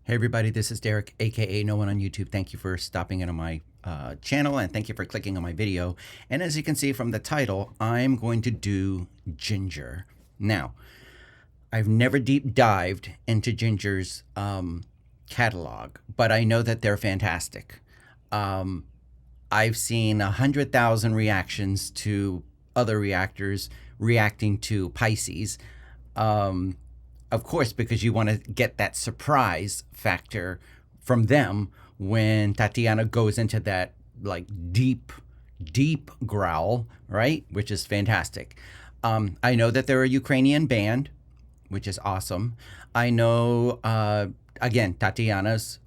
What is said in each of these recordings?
Hey everybody, this is Derek, aka No One on YouTube. Thank you for stopping in on my channel and thank you for clicking on my video. And as you can see from the title, I'm going to do JINJER. Now, I've never deep dived into JINJER's catalog, but I know that they're fantastic. I've seen 100,000 reactions to other reactors reacting to Pisces. Of course, because you want to get that surprise factor from them when Tatiana goes into that like deep growl, right? Which is fantastic. I know that they're a Ukrainian band, which is awesome. I know, again, Tatiana's,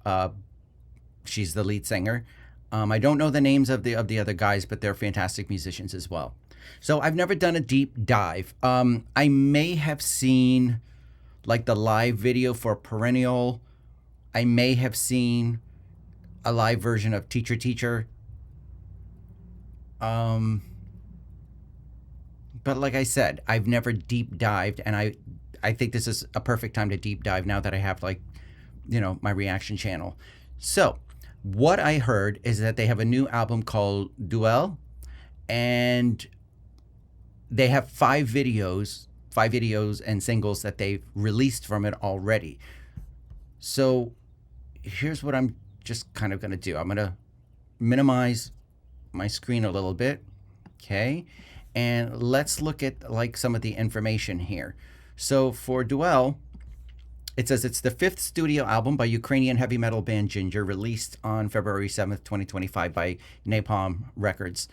she's the lead singer. I don't know the names of the other guys, but they're fantastic musicians as well. So I've never done a deep dive. I may have seen like the live video for Perennial. I may have seen a live version of Teacher Teacher. But like I said, I've never deep dived, and I think this is a perfect time to deep dive now that I have, like, you know, my reaction channel. So what I heard is that they have a new album called Duel, and they have five videos and singles that they've released from it already. So here's what I'm just kind of going to do. I'm going to minimize my screen a little bit. Okay. And let's look at like some of the information here. So for Duel, it says it's the 5th studio album by Ukrainian heavy metal band JINJER, released on February 7th, 2025 by Napalm Records.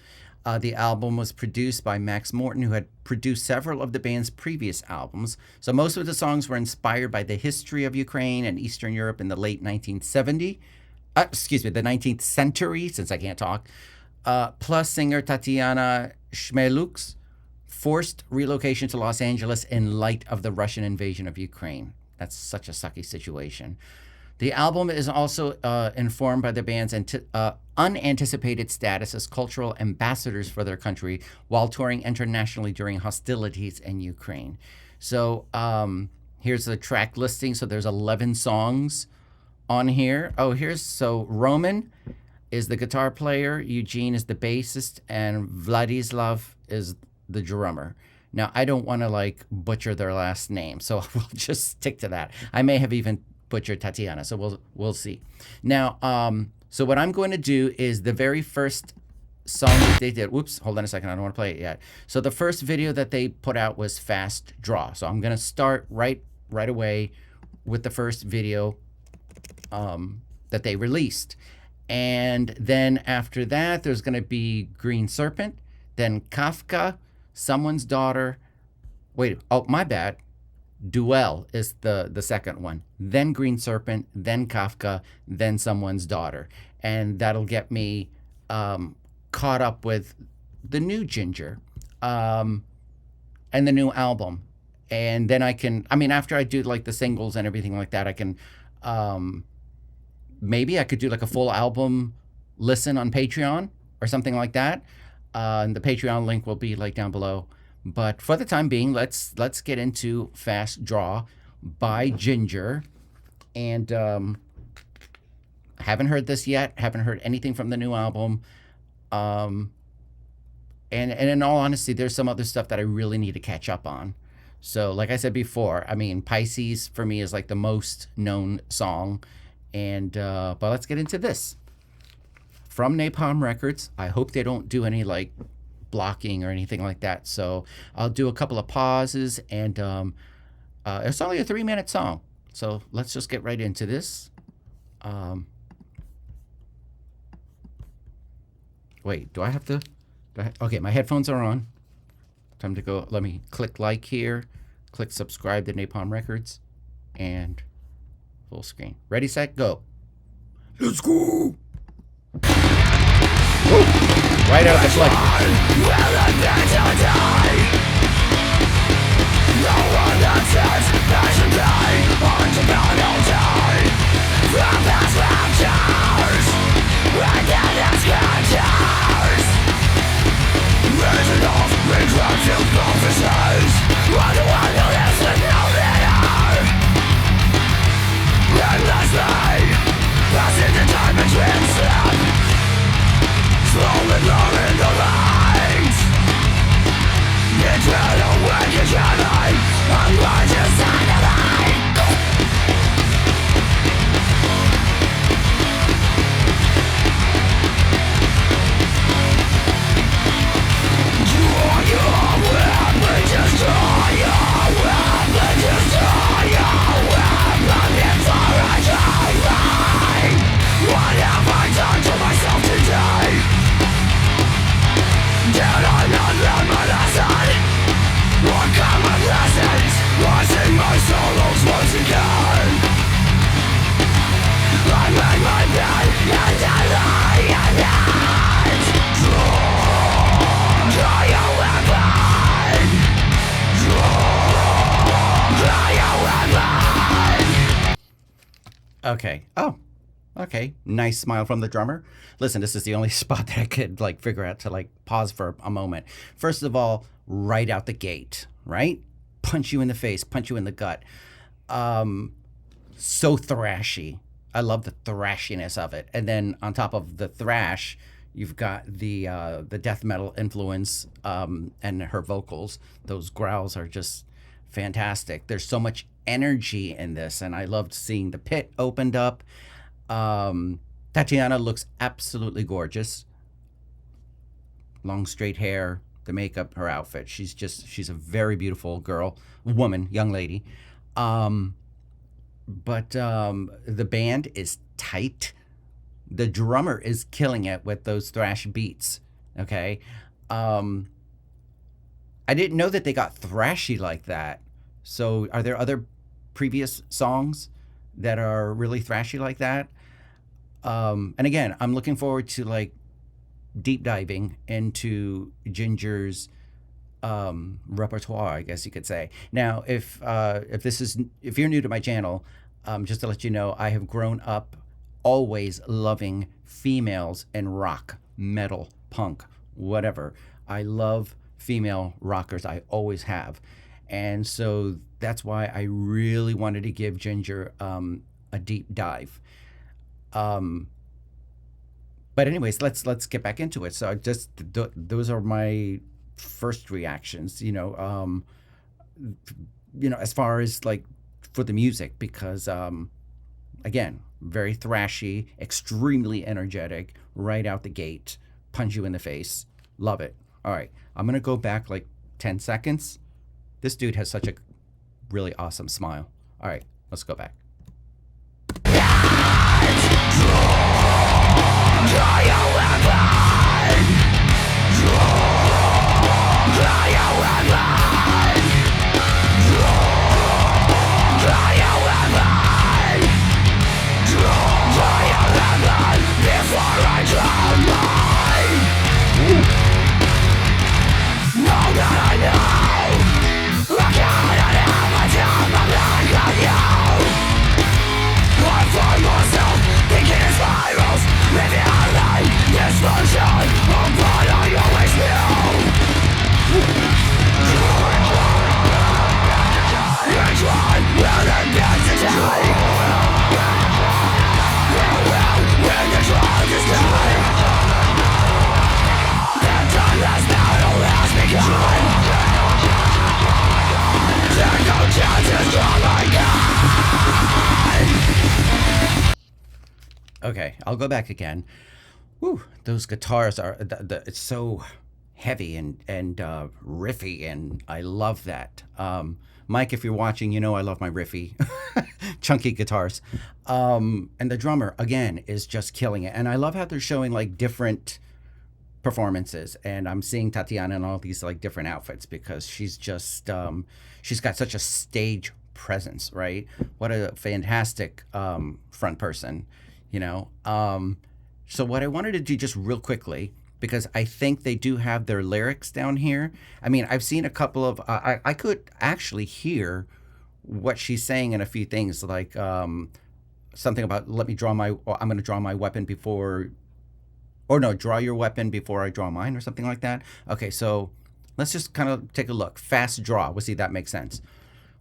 The album was produced by Max Morton, who had produced several of the band's previous albums. So most of the songs were inspired by the history of Ukraine and Eastern Europe in the late 19th century, since I can't talk. Plus singer Tatiana Shmeluk's forced relocation to Los Angeles in light of the Russian invasion of Ukraine. That's such a sucky situation. The album is also informed by the band's unanticipated status as cultural ambassadors for their country while touring internationally during hostilities in Ukraine. So here's the track listing. So there's 11 songs on here. Oh, so Roman is the guitar player, Eugene is the bassist, and Vladislav is the drummer. Now, I don't want to like butcher their last name, so we'll just stick to that. I may have even butchered Tatiana, so we'll see. Now, so what I'm going to do is the very first song that they did. Whoops, hold on a second. I don't want to play it yet. So the first video that they put out was Fast Draw. So I'm going to start right away with the first video that they released. And then after that, there's going to be Green Serpent, then Kafka, Someone's Daughter. Wait, oh, my bad. Duel is the second one, then Green Serpent, then Kafka, then Someone's Daughter. And that'll get me caught up with the new JINJER and the new album. And then I can, I mean, after I do like the singles and everything like that, I can, maybe I could do like a full album listen on Patreon or something like that. And the Patreon link will be like down below. But for the time being, let's get into Fast Draw by JINJER. And haven't heard this yet. Haven't heard anything from the new album. And in all honesty, there's some other stuff that I really need to catch up on. So like I said before, I mean, Pisces for me is like the most known song. And but let's get into this. From Napalm Records. I hope they don't do any like blocking or anything like that, so I'll do a couple of pauses, and it's only a 3-minute song, so let's just get right into this. Wait, do I have to okay, my headphones are on. Time to go. Let me click like here, click subscribe to Napalm Records, and full screen. Ready, set, go. Let's go. Woo. Right out of the clutch. Endless Okay. Oh, okay. Nice smile from the drummer. Listen, this is the only spot that I could like figure out to like pause for a moment. First of all, right out the gate, right? Punch you in the face, punch you in the gut. So thrashy. I love the thrashiness of it. And then on top of the thrash, you've got the death metal influence and her vocals. Those growls are just fantastic. There's so much energy in this, and I loved seeing the pit opened up. Tatiana looks absolutely gorgeous. Long straight hair, the makeup, her outfit. She's a very beautiful girl, woman, young lady. But the band is tight. The drummer is killing it with those thrash beats. Okay. I didn't know that they got thrashy like that. So are there other previous songs that are really thrashy like that? And again, I'm looking forward to like deep diving into Ginger's repertoire, I guess you could say. Now, if you're new to my channel, just to let you know, I have grown up always loving females in rock, metal, punk, whatever. I love female rockers. I always have. And so that's why I really wanted to give Ginger a deep dive. But anyways, let's get back into it. So those are my first reactions, as far as like for the music, because again, very thrashy, extremely energetic, right out the gate, punch you in the face. Love it. All right, I'm gonna go back like 10 seconds. This dude has such a really awesome smile. All right, let's go back. Okay, I'll go back again. Whew, those guitars are it's so heavy and riffy, and I love that. Mike, if you're watching, you know I love my riffy, chunky guitars. And the drummer again is just killing it, and I love how they're showing like different performances, and I'm seeing Tatiana in all these like different outfits because she's just she's got such a stage presence, right? What a fantastic front person. So what I wanted to do just real quickly, because I think they do have their lyrics down here. I mean, I've seen a couple of, I could actually hear what she's saying in a few things, like something about, I'm going to draw my weapon before, or no, draw your weapon before I draw mine, or something like that. Okay, so let's just kind of take a look. Fast draw. We'll see if that makes sense.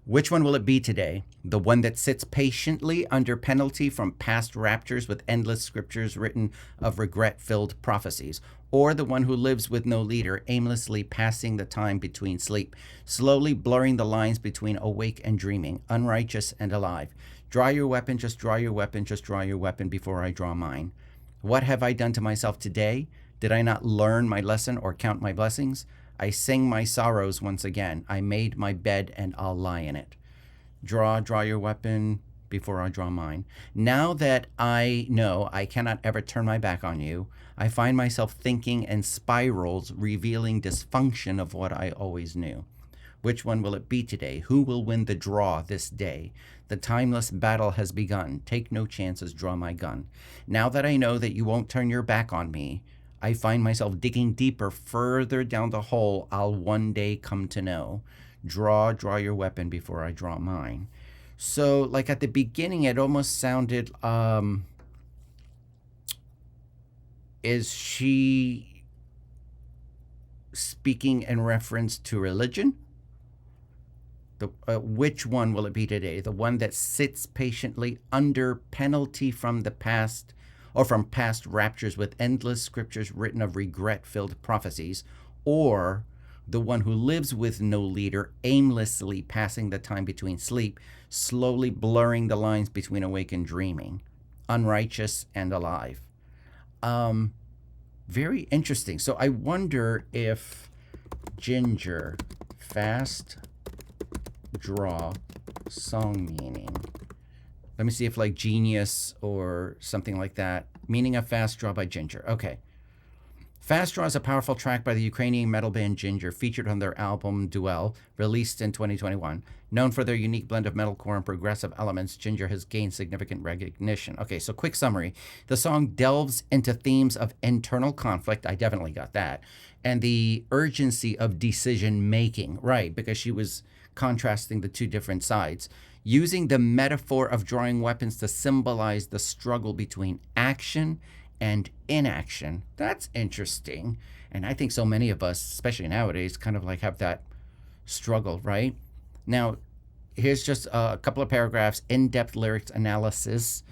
Which one will it be today? The one that sits patiently under penalty from past raptures with endless scriptures written of regret-filled prophecies, or the one who lives with no leader, aimlessly passing the time between sleep, slowly blurring the lines between awake and dreaming, unrighteous and alive? Draw your weapon, just draw your weapon, just draw your weapon before I draw mine. What have I done to myself today? Did I not learn my lesson or count my blessings? I sing my sorrows once again. I made my bed and I'll lie in it. Draw your weapon before I draw mine. Now that I know I cannot ever turn my back on you, I find myself thinking in spirals, revealing dysfunction of what I always knew. Which one will it be today? Who will win the draw this day? The timeless battle has begun. Take no chances, draw my gun. Now that I know that you won't turn your back on me, I find myself digging deeper, further down the hole I'll one day come to know. Draw your weapon before I draw mine. So, like at the beginning, it almost sounded, is she speaking in reference to religion? Which one will it be today? The one that sits patiently under penalty from the past, or from past raptures with endless scriptures written of regret-filled prophecies, or the one who lives with no leader, aimlessly passing the time between sleep, slowly blurring the lines between awake and dreaming, unrighteous and alive? Very interesting. So I wonder if Ginger, fast, draw, song meaning. Let me see if like Genius or something like that. Meaning of Fast Draw by Ginger. Okay. Fast Draw is a powerful track by the Ukrainian metal band Ginger, featured on their album Duel, released in 2021. Known for their unique blend of metalcore and progressive elements, Ginger has gained significant recognition. Okay, so quick summary. The song delves into themes of internal conflict. I definitely got that. And the urgency of decision making. Right, because she was contrasting the two different sides, using the metaphor of drawing weapons to symbolize the struggle between action and inaction. That's interesting. And I think so many of us, especially nowadays, kind of like have that struggle, right? Now, here's just a couple of paragraphs, in-depth lyrics analysis.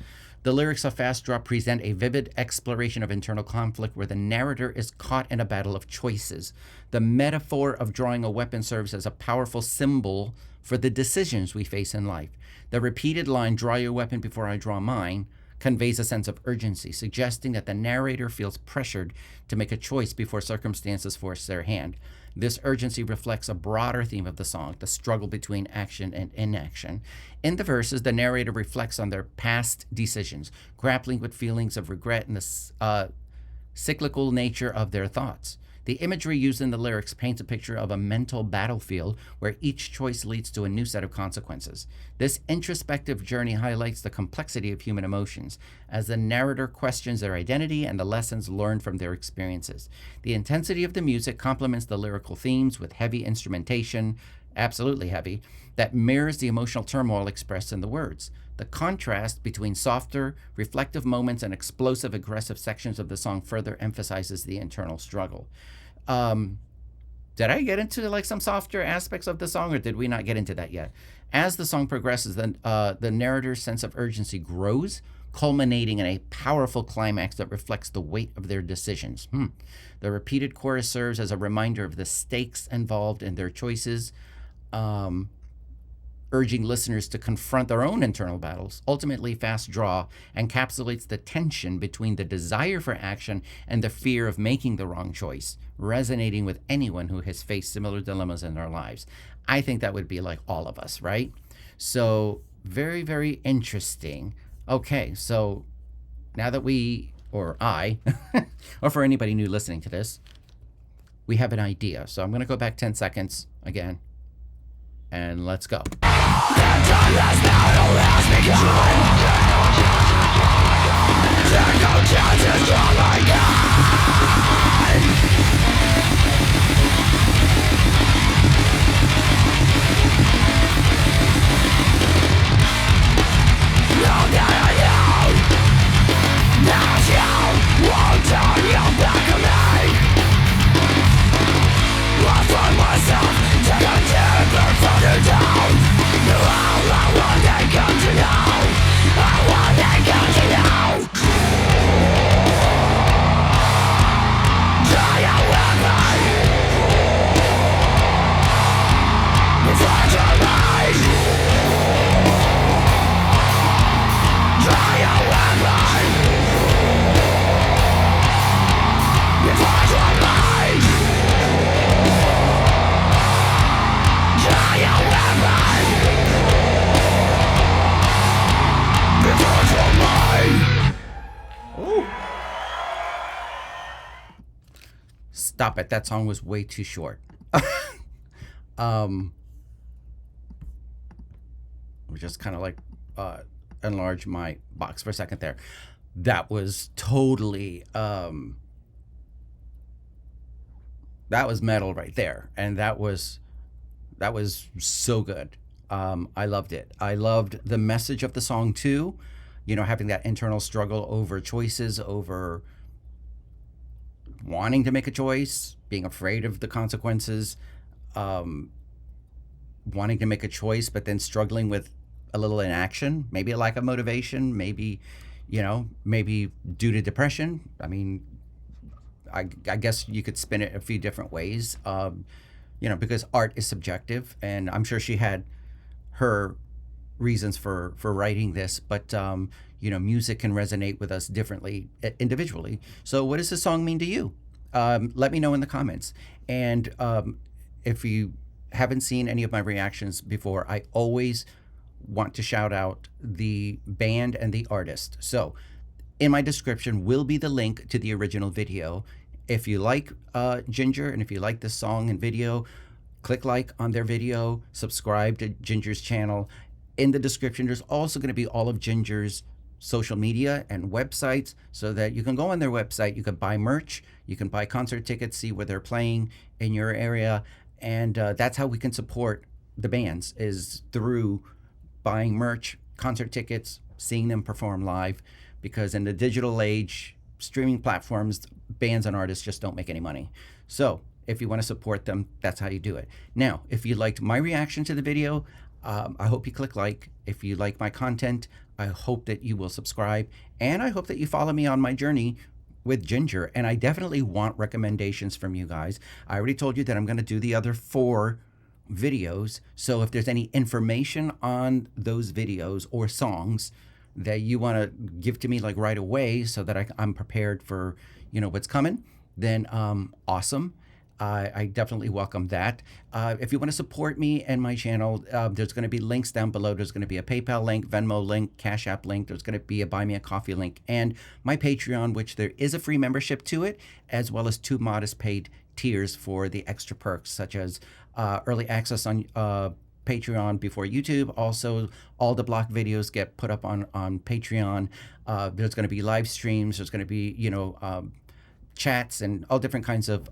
The lyrics of Fast Draw present a vivid exploration of internal conflict where the narrator is caught in a battle of choices. The metaphor of drawing a weapon serves as a powerful symbol for the decisions we face in life. The repeated line, draw your weapon before I draw mine, conveys a sense of urgency, suggesting that the narrator feels pressured to make a choice before circumstances force their hand. This urgency reflects a broader theme of the song, the struggle between action and inaction. In the verses, the narrator reflects on their past decisions, grappling with feelings of regret and the cyclical nature of their thoughts. The imagery used in the lyrics paints a picture of a mental battlefield where each choice leads to a new set of consequences. This introspective journey highlights the complexity of human emotions as the narrator questions their identity and the lessons learned from their experiences. The intensity of the music complements the lyrical themes with heavy instrumentation, absolutely heavy, that mirrors the emotional turmoil expressed in the words. The contrast between softer, reflective moments and explosive, aggressive sections of the song further emphasizes the internal struggle. Did I get into like some softer aspects of the song, or did we not get into that yet? As the song progresses, the narrator's sense of urgency grows, culminating in a powerful climax that reflects the weight of their decisions. The repeated chorus serves as a reminder of the stakes involved in their choices, urging listeners to confront their own internal battles. Ultimately, Fast Draw encapsulates the tension between the desire for action and the fear of making the wrong choice, resonating with anyone who has faced similar dilemmas in their lives. I think that would be like all of us, right? So very, very interesting. Okay, so now that we, or I, or for anybody new listening to this, we have an idea. So I'm going to go back 10 seconds again, and let's go. I find myself taking deeper further down. Stop it. That song was way too short. We just kind of like enlarge my box for a second there. That was totally that was metal right there, and that was so good. I loved it. I loved the message of the song too. You know, having that internal struggle over choices, over wanting to make a choice, being afraid of the consequences, um, wanting to make a choice, but then struggling with a little inaction, maybe a lack of motivation, maybe, you know, maybe due to depression. I mean, I guess you could spin it a few different ways, you know, because art is subjective, and I'm sure she had her reasons for writing this, but you know, music can resonate with us differently individually. So, what does this song mean to you? Let me know in the comments. And if you haven't seen any of my reactions before, I always want to shout out the band and the artist. So, in my description will be the link to the original video. If you like Ginger, and if you like this song and video, click like on their video, subscribe to Ginger's channel. In the description, there's also going to be all of Ginger's social media and websites, so that you can go on their website, you can buy merch, you can buy concert tickets, see where they're playing in your area, and that's how we can support the bands, is through buying merch, concert tickets, seeing them perform live, because in the digital age, streaming platforms, bands and artists just don't make any money. So if you want to support them, that's how you do it. Now, if you liked my reaction to the video, I hope you click like. If you like my content, I hope that you will subscribe, and I hope that you follow me on my journey with Ginger. And I definitely want recommendations from you guys. I already told you that I'm going to do the other 4 videos. So if there's any information on those videos or songs that you want to give to me like right away, so that I'm prepared for, you know, what's coming, then awesome. I definitely welcome that. If you want to support me and my channel, there's going to be links down below. There's going to be a PayPal link, Venmo link, Cash App link. There's going to be a Buy Me a Coffee link, and my Patreon, which there is a free membership to it, as well as 2 modest paid tiers for the extra perks, such as early access on Patreon before YouTube. Also, all the block videos get put up on Patreon. There's going to be live streams. There's going to be, you know, chats and all different kinds of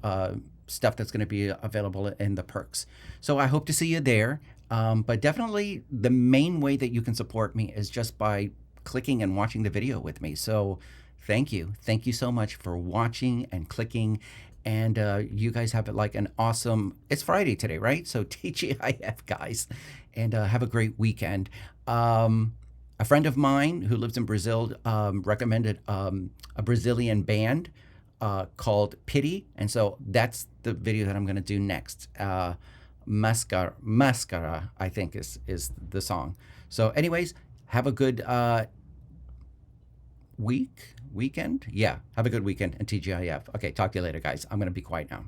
stuff that's going to be available in the perks. So I hope to see you there. But definitely the main way that you can support me is just by clicking and watching the video with me. So thank you. Thank you so much for watching and clicking. And you guys have like an awesome, it's Friday today, right? So TGIF, guys. And have a great weekend. A friend of mine who lives in Brazil recommended a Brazilian band called Pity, and so that's the video that I'm going to do next. Mascara, I think is the song. So anyways, have a good weekend. Yeah, have a good weekend, and TGIF. Okay, talk to you later, guys. I'm going to be quiet now.